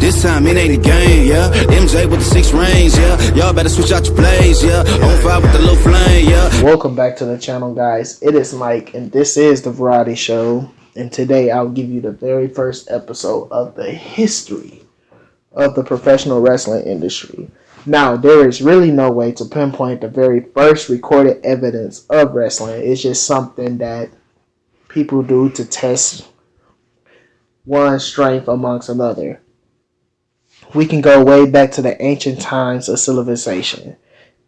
This time it ain't a game, yeah. MJ with the 6 rings, yeah. Y'all better switch out your plays, yeah. On fire with the little flame, yeah. Welcome back to the channel, guys. It is Mike, and this is The Variety Show. And today I'll give you the very first episode of the history of the professional wrestling industry. Now, there is really no way to pinpoint the very first recorded evidence of wrestling. It's just something that people do to test one's strength amongst another. We can go way back to the ancient times of civilization.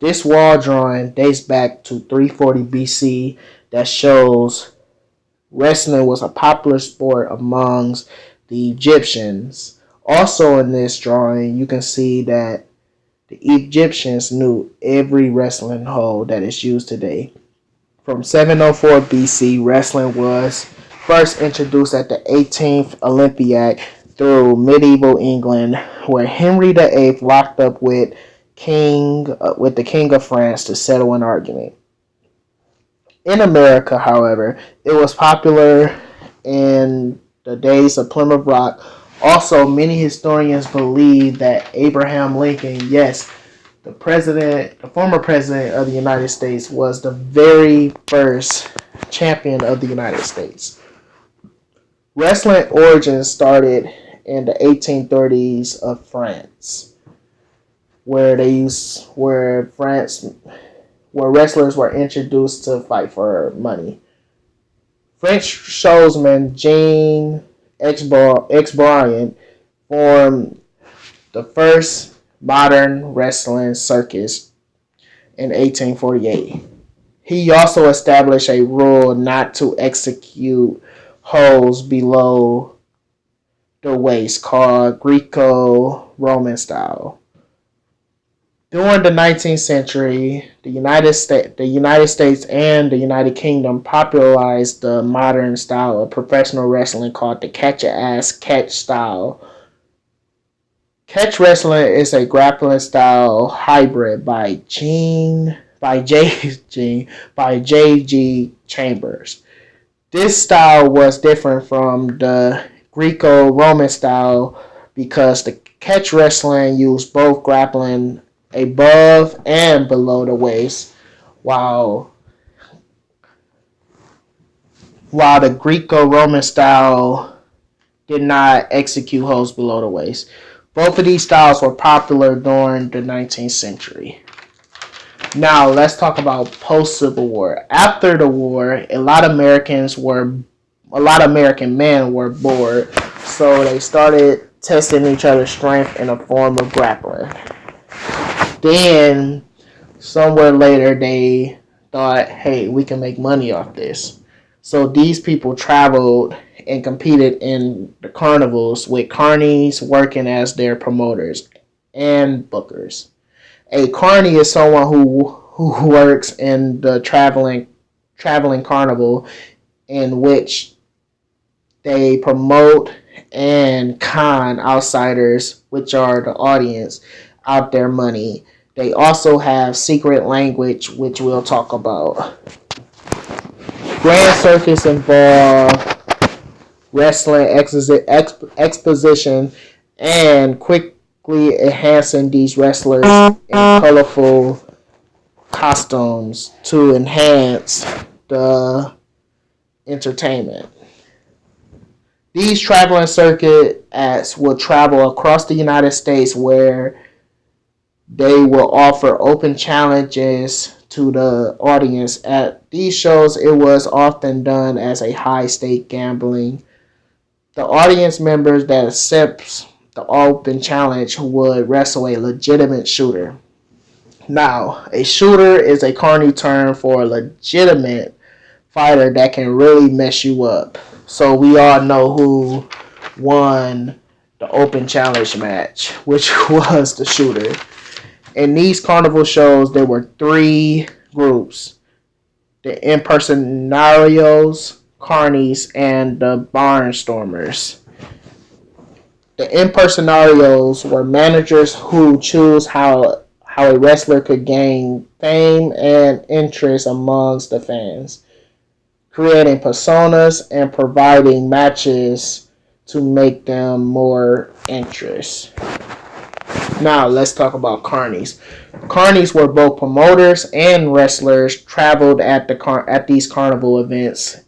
This wall drawing dates back to 340 BC that shows wrestling was a popular sport amongst the Egyptians. Also in this drawing, you can see that the Egyptians knew every wrestling hold that is used today. From 704 BC, wrestling was first introduced at the 18th Olympiad through medieval England, where Henry VIII locked up with the King of France to settle an argument. In America, however, it was popular in the days of Plymouth Rock. Also, many historians believe that Abraham Lincoln, yes, the former president of the United States, was the very first champion of the United States. Wrestling origins started in the 1830s of France, where wrestlers were introduced to fight for money. French showsman Jean X-Brian formed the first modern wrestling circus in 1848. He also established a rule not to execute holds below the waist called Greco-Roman style. During the 19th century, the United States and the United Kingdom popularized the modern style of professional wrestling called the catch style. Catch wrestling is a grappling style hybrid by J.G. Chambers. This style was different from the Greco-Roman style because the catch wrestling used both grappling above and below the waist, while the Greco-Roman style did not execute holds below the waist. Both of these styles were popular during the 19th century. Now, let's talk about post-Civil War. After the war, a lot of American men were bored, so they started testing each other's strength in a form of grappling. Then, somewhere later, they thought, hey, we can make money off this. So these people traveled and competed in the carnivals, with carnies working as their promoters and bookers. A carny is someone who works in the traveling carnival, in which they promote and con outsiders, which are the audience, out their money. They also have secret language, which we'll talk about. Grand circus involve wrestling exposition and quickly enhancing these wrestlers in colorful costumes to enhance the entertainment. These traveling circuit acts will travel across the United States, where they will offer open challenges to the audience. At these shows, it was often done as a high-stake gambling. The audience members that accept the open challenge would wrestle a legitimate shooter. Now, a shooter is a carny term for a legitimate fighter that can really mess you up. So we all know who won the open challenge match, which was the shooter. In these carnival shows, there were 3 groups: the impersonarios, carnies, and the barnstormers. The impersonarios were managers who choose how a wrestler could gain fame and interest amongst the fans, creating personas and providing matches to make them more interest. Now let's talk about carnies. Carnies were both promoters and wrestlers. Traveled at these carnival events.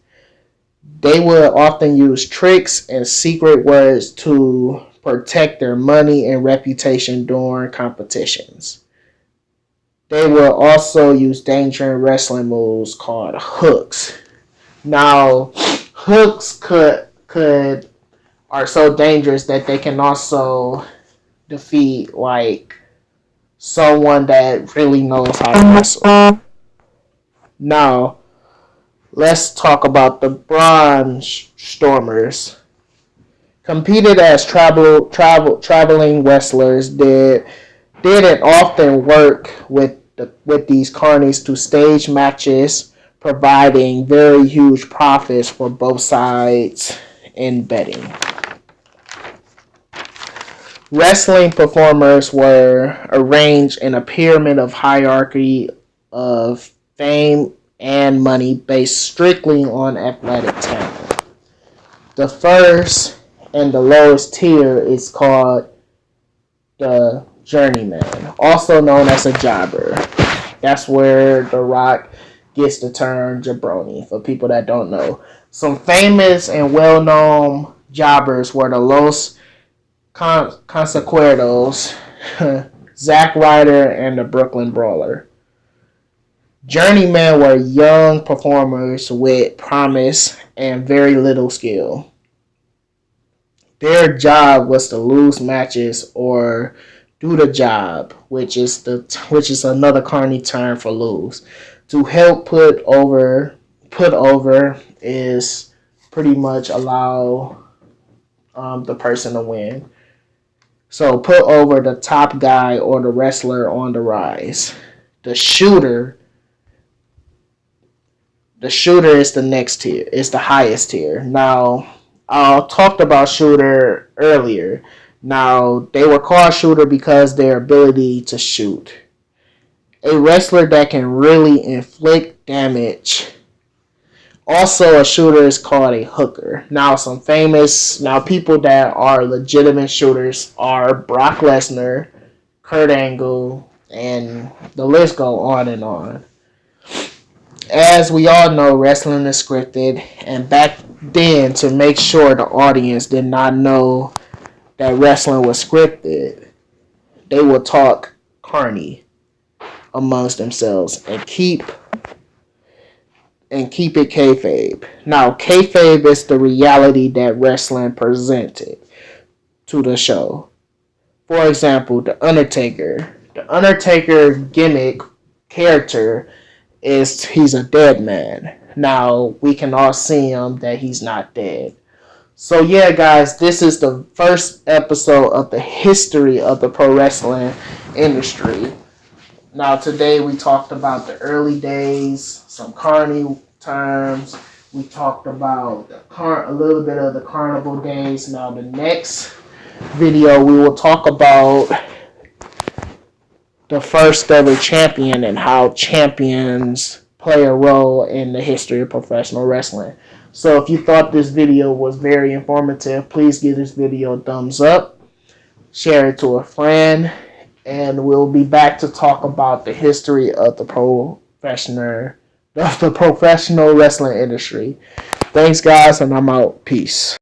They would often use tricks and secret words to protect their money and reputation during competitions. They will also use danger in wrestling moves called hooks. Now, hooks could are so dangerous that they can also defeat like someone that really knows how to wrestle. Now, let's talk about the Bronze Stormers. Competed as traveling wrestlers, did and often work with these carnies to stage matches, providing very huge profits for both sides in betting. Wrestling performers were arranged in a pyramid of hierarchy of fame and money based strictly on athletic talent. The first and the lowest tier is called the journeyman, also known as a jobber. That's where The Rock gets the term jabroni, for people that don't know. Some famous and well-known jobbers were the Los Consecueros, Zack Ryder, and the Brooklyn Brawler. Journeymen were young performers with promise and very little skill. Their job was to lose matches or do the job, which is another carny term for lose. To help put over is pretty much allow the person to win. So put over the top guy or the wrestler on the rise. The shooter is the next tier. It's the highest tier. Now, I talked about shooter earlier. Now, they were called shooter because their ability to shoot. A wrestler that can really inflict damage. Also, a shooter is called a hooker. Now, people that are legitimate shooters are Brock Lesnar, Kurt Angle, and the list go on and on. As we all know, wrestling is scripted, and back then, to make sure the audience did not know that wrestling was scripted, they would talk carny amongst themselves and keep it kayfabe. Now, kayfabe is the reality that wrestling presented to the show. For example, The Undertaker. The Undertaker gimmick character is he's a dead man. Now, we can all see him that he's not dead. So yeah, guys, this is the first episode of the history of the pro wrestling industry. Now, today we talked about the early days, some carny terms. We talked about a little bit of the carnival days. Now, the next video, we will talk about the first ever champion and how champions play a role in the history of professional wrestling. So if you thought this video was very informative, please give this video a thumbs up, share it to a friend, and we'll be back to talk about the history of the professional wrestling industry. Thanks, guys, and I'm out. Peace.